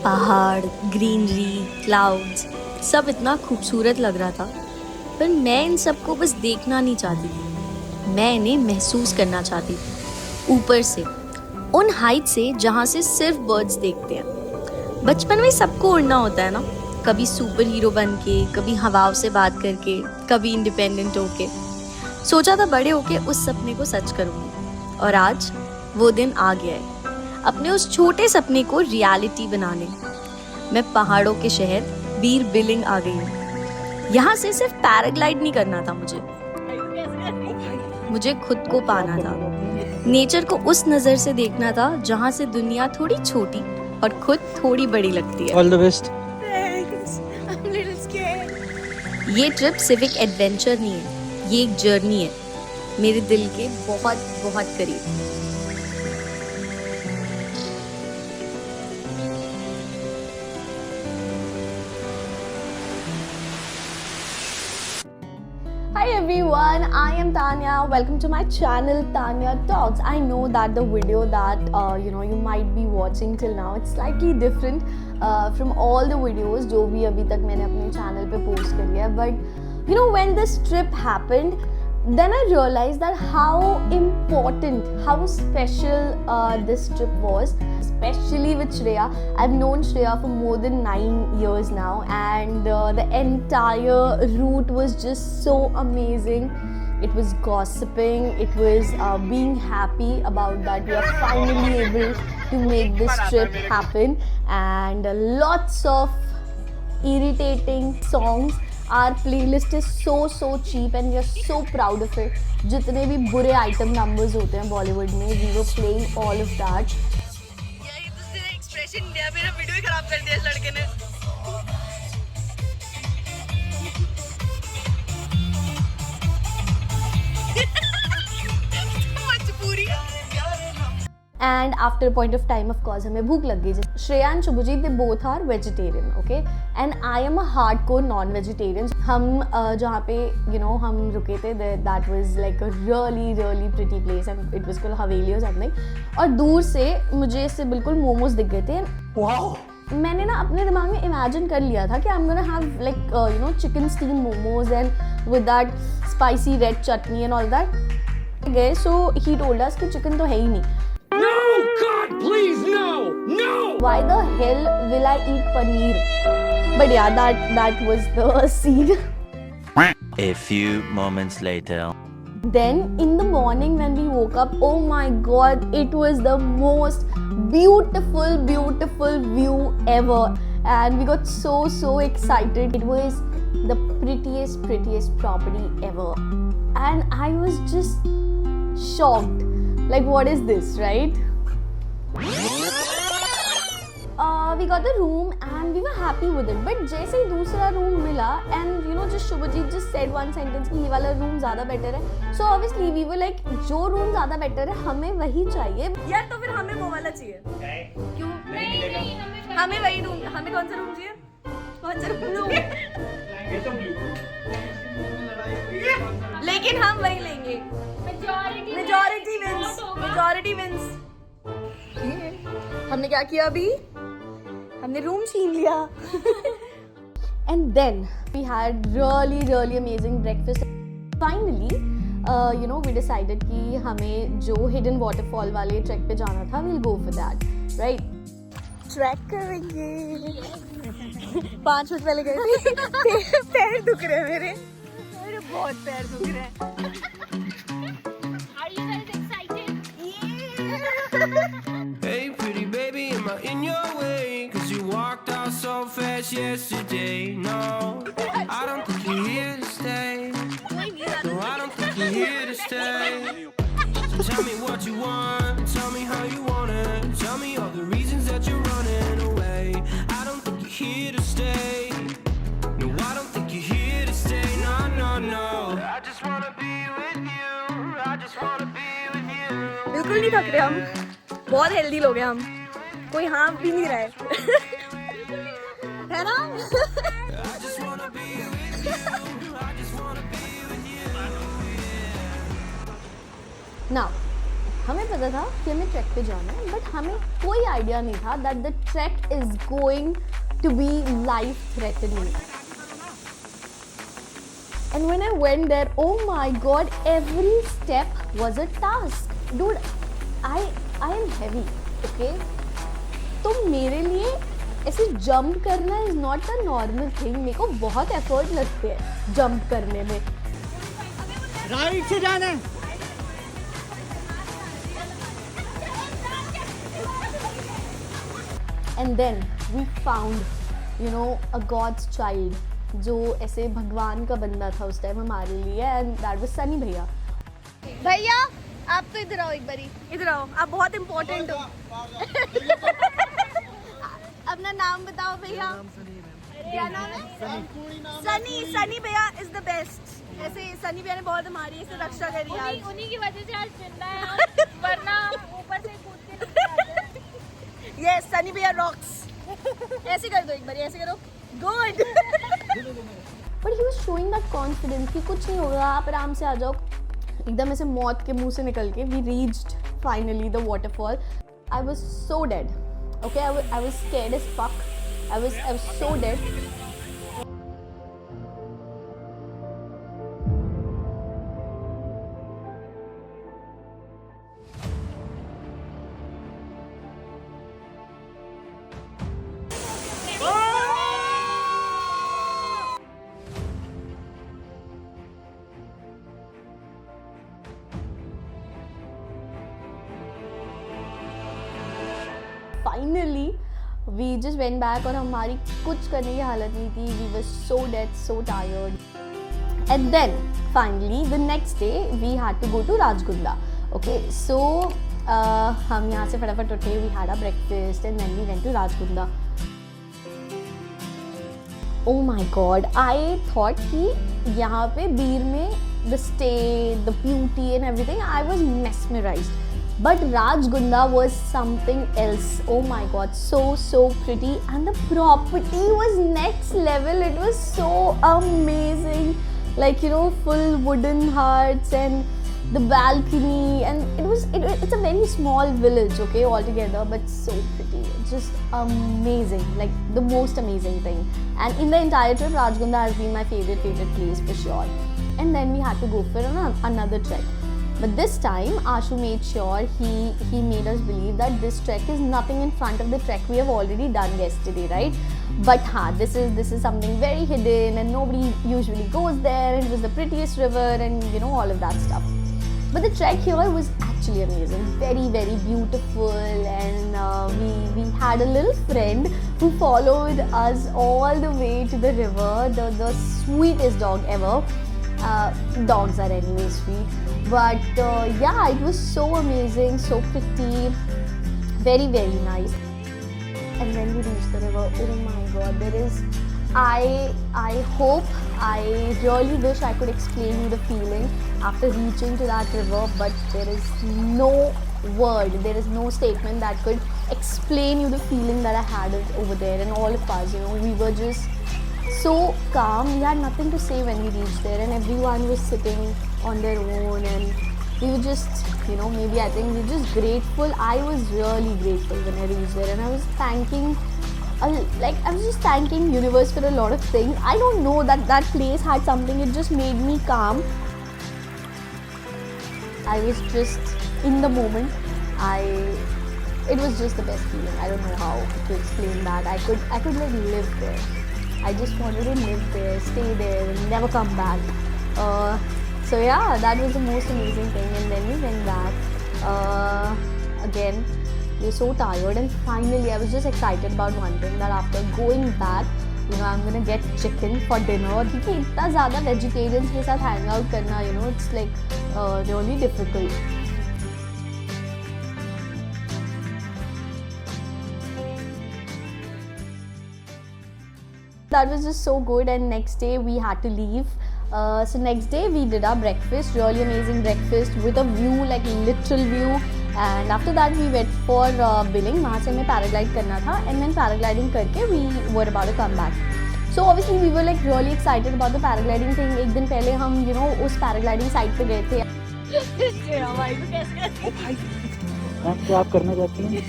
पहाड़, greenery, clouds, सब इतना खूबसूरत लग रहा था, पर मैं इन सबको बस देखना नहीं चाहती थी, मैं इन्हें महसूस करना चाहती थी, ऊपर से, उन हाइट से जहाँ से सिर्फ बर्ड्स देखते हैं। बचपन में सबको उड़ना होता है ना, कभी सुपर हीरो बन के, कभी हवाओं से बात करके, कभी इंडिपेंडेंट होके। सोचा था बड़े होके उस सपने को सच करूँगी, और आज वो दिन आ गया है, अपने उस छोटे सपने को रियलिटी बनाने। मैं पहाड़ों के शहर बीर बिलिंग आ गई हूँ। यहाँ से सिर्फ पैराग्लाइड नहीं करना था मुझे खुद को पाना था, नेचर को उस नजर से देखना था जहाँ से दुनिया थोड़ी छोटी और खुद थोड़ी बड़ी लगती है। All the best. Thanks. I'm a little scared. ये ट्रिप सिर्फ एक एडवेंचर नहीं है, ये एक जर्नी है, मेरे दिल के बहुत बहुत करीब। Hi everyone, I am Tanya. Welcome to my channel Tanya Talks. I know that the video that you might be watching till now, it's slightly different from all the videos जो भी अभी तक मैंने अपने channel पे post करी है. But you know, when this trip happened, then I realized that how important, how special this trip was, especially with Shreya. I've known Shreya for more than 9 years now, and the entire route was just so amazing. It was gossiping, it was being happy about that we are finally able to make this trip happen, and lots of irritating songs. Our playlist is so cheap and we are so proud of it. जितने भी बुरे item numbers होते हैं बॉलीवुड में, we were playing all of that. यही तुझे expression दिया, मेरा वीडियो ही खराब कर दिया इस लड़के ने। मजबूरी। And after a point of time, of course, हमें भूख लग गई। Shreya and Shubhajit, they both are vegetarian, okay? And I am a hardcore non-vegetarian. हम जहाँ पे हम रुके थे, that was like a really pretty place, and it was called Haveli or something. और दूर से मुझे इससे बिल्कुल मोमोज दिख गए थे। Wow. मैंने ना अपने दिमाग में इमेजिन कर लिया था कि I'm gonna have like chicken steam momos and with that spicy red chutney and all that. गए, so he told us कि chicken तो है ही नहीं। No, God, please, no, no. Why the hell will I eat paneer? But yeah, that was the scene. A few moments later. Then in the morning when we woke up, oh my god, it was the most beautiful view ever, and we got so excited. It was the prettiest property ever, and I was just shocked. Like, what is this, right? We got the room and we were happy with it. But जैसे ही दूसरा room मिला, and just Shubhajit just said one sentence कि ये वाला room ज़्यादा better है. So obviously we were like, जो room ज़्यादा better है, हमें वही चाहिए. यार तो फिर हमें वो वाला चाहिए। क्यों? नहीं, हमें वही रूम, हमें कौन सा रूम चाहिए? कौन सा रूम? लेकिन हम वही लेंगे। Majority wins. हमने क्या किया अभी? हमने रूम छीन लिया। And then we had really amazing breakfast. Finally, we decided कि हमें जो hidden waterfall वाले ट्रैक पे जाना था, we'll go for that, right? Track करेंगे। 5 मिनट पहले गए थे। पैर दुख रहे हैं मेरे बहुत पैर दुख रहे हैं। Are you guys excited? Hey pretty baby, am I in your way? Cause you walked out so fast yesterday. No, I don't think you're here to stay. No, I don't think you're here to stay. So tell me what you want, tell me how you want it. Tell me all the reasons that you're running away. I don't think you're here to stay. No, I don't think you're here to stay. No. I just wanna be with you. I just wanna be with you. बिल्कुल नहीं थक रहे हम, बहुत healthy लोग हैं हम, कोई हाँफ भी नहीं रहा है। है ना? I just wanna be with you. I just wanna be with you. Now, हमें पता था कि हमें ट्रैक पे जाना है, बट हमें कोई आइडिया नहीं था that the track is going to be life threatening. And when I went there, oh my god, every step was a task. Dude, I am heavy, okay? तो मेरे लिए ऐसे जंप करना is not a normal thing. मेरे को बहुत effort लगते हैं जंप करने में. राइट से जाना है. And then we found, you know, a God's child, जो ऐसे भगवान का बंदा था उस टाइम हमारे लिए, and that was सनी भैया. भैया आप तो इधर आओ, एक बारी इधर आओ, आप बहुत इम्पोर्टेंट हो. अपना नाम बताओ भैया. क्या नाम है? सनी. सनी भैया इज द बेस्ट. ऐसे सनी भैया ने बहुत हमारी ऐसे रक्षा करी आज. उन्हीं की वजह से आज जिंदा है और वरना ऊपर से कूद के नहीं आते. यस, सनी भैया रॉक्स. ऐसे कर दो एक बार, ऐसे करो. Good. But he was showing that confidence कि कुछ नहीं होगा, आप आराम से आ जाओ. एकदम ऐसे मौत के मुंह से निकल के we reached finally the waterfall. I was so dead. Okay, I was scared as fuck. I was so dead. Finally, we just went back और हमारी कुछ करने की हालत नहीं थी. We were so dead, so tired. And then finally the next day we had to go to Rajgunda. Okay, so हम यहाँ से फटाफट उठे. We had a breakfast and then we went to Rajgunda. Oh my God, I thought कि यहाँ पे बीर में the stay, the beauty and everything, I was mesmerized. But Rajgunda was something else. Oh my god, so pretty, and the property was next level. It was so amazing, like, you know, full wooden huts and the balcony, and it's a very small village, okay, altogether, but so pretty, just amazing, like the most amazing thing. And in the entire trip, Rajgunda has been my favorite place for sure. And then we had to go for another trek. But this time, Ashu made sure he made us believe that this trek is nothing in front of the trek we have already done yesterday, right? But this is something very hidden and nobody usually goes there. It was the prettiest river and, you know, all of that stuff. But the trek here was actually amazing, very beautiful, and we had a little friend who followed us all the way to the river. The sweetest dog ever. Dogs are anyway sweet, but yeah, it was so amazing, so pretty, very nice. And when we reached the river, oh my god, there is, I hope, I really wish I could explain you the feeling after reaching to that river, but there is no word, there is no statement that could explain you the feeling that I had over there. And all of us, you know, we were just so calm. We had nothing to say when we reached there, and everyone was sitting on their own, and we were just, you know, maybe I think we were just grateful. I was really grateful when I reached there, and I was thanking, I was just thanking universe for a lot of things. I don't know, that place had something. It just made me calm. I was just in the moment. It was just the best feeling. I don't know how to explain that. I could like live there. I just wanted to live there, stay there, and never come back. So yeah, that was the most amazing thing. And then we went back. Again, we were so tired, and finally I was just excited about one thing, that after going back, you know, I'm gonna get chicken for dinner. और क्योंकि इतना ज़्यादा vegetarians के साथ hang out करना, you know, it's like really difficult. That was just so good, and next day we had to leave. So next day we did our breakfast, really amazing breakfast with a view, like literal view. And after that we went for Billing. वहाँ से हमें paraglide करना था, and then paragliding करके we were about to come back. So obviously we were like really excited about the paragliding thing. एक दिन पहले हम, you know, उस paragliding site पे गए थे. श्रेया भाई तो कैसे मैम क्या आप करना चाहती हैं?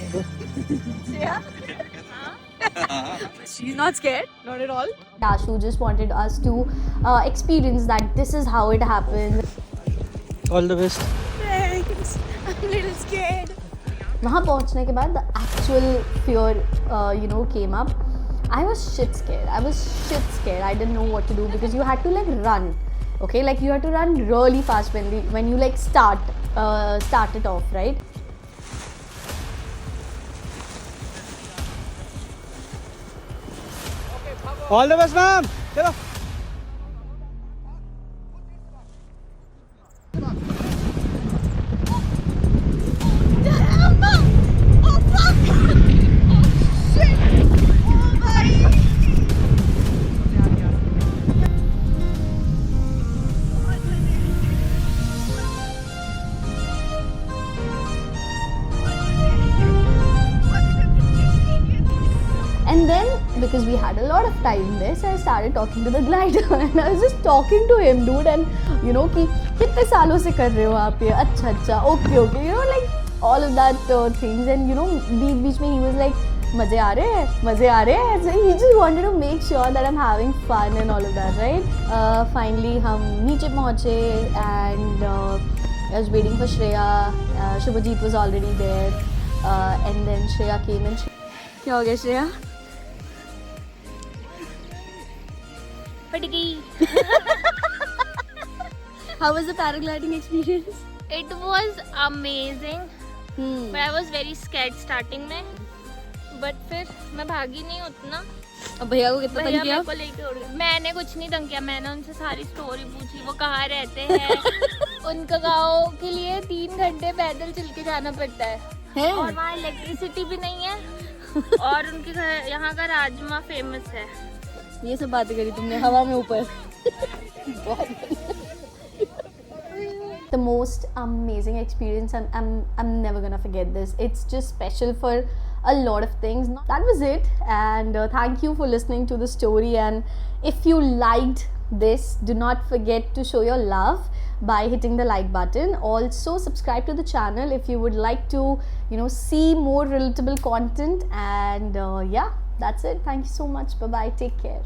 Shreya she's not scared, not at all. Dashu just wanted us to experience that this is how it happens. All the best. Thanks, I'm a little scared. वहाँ पहुँचने के बाद the actual fear came up. I was shit scared. I didn't know what to do because you had to like run. Okay, like you had to run really fast when you like start it off, right? All the best ma'am. चलो. And then, because we had a lot of time there, so I started talking to the glider and I was just talking to him, dude, and कि कितने सालों से कर रहे हो आप ये? अच्छा, okay, like all of that things, and बीच में he was like, मजे आ रहे हैं. So he just wanted to make sure that I'm having fun and all of that, right? Finally, हम नीचे पहुँचे and I was waiting for Shreya. Shubhajit was already there, and then Shreya came in. क्या हो गया श्रेया? फट गई. How was the paragliding experience? It was amazing, but I was very scared starting में. But फिर मैं भागी नहीं उतना. अब भैया को कितना भैया तंग किया? मेरे को लेके उड़ गए. मैंने कुछ नहीं तंग किया. मैंने उनसे सारी स्टोरी पूछी, वो कहाँ रहते हैं. उनका गाँव के लिए 3 घंटे पैदल चल के जाना पड़ता है. और वहाँ इलेक्ट्रिसिटी भी नहीं है. और उनके घर यहाँ का राजमा फेमस है. ये सब बातें करी तुमने हवा में ऊपर. The most amazing experience, and I'm never gonna forget this. It's just special for a lot of things. That was it, and thank you for listening to the story. And if you liked this, do not forget to show your love by hitting the like button. Also subscribe to the channel if you would like to see more relatable content. And yeah, that's it. Thank you so much. Bye bye. Take care.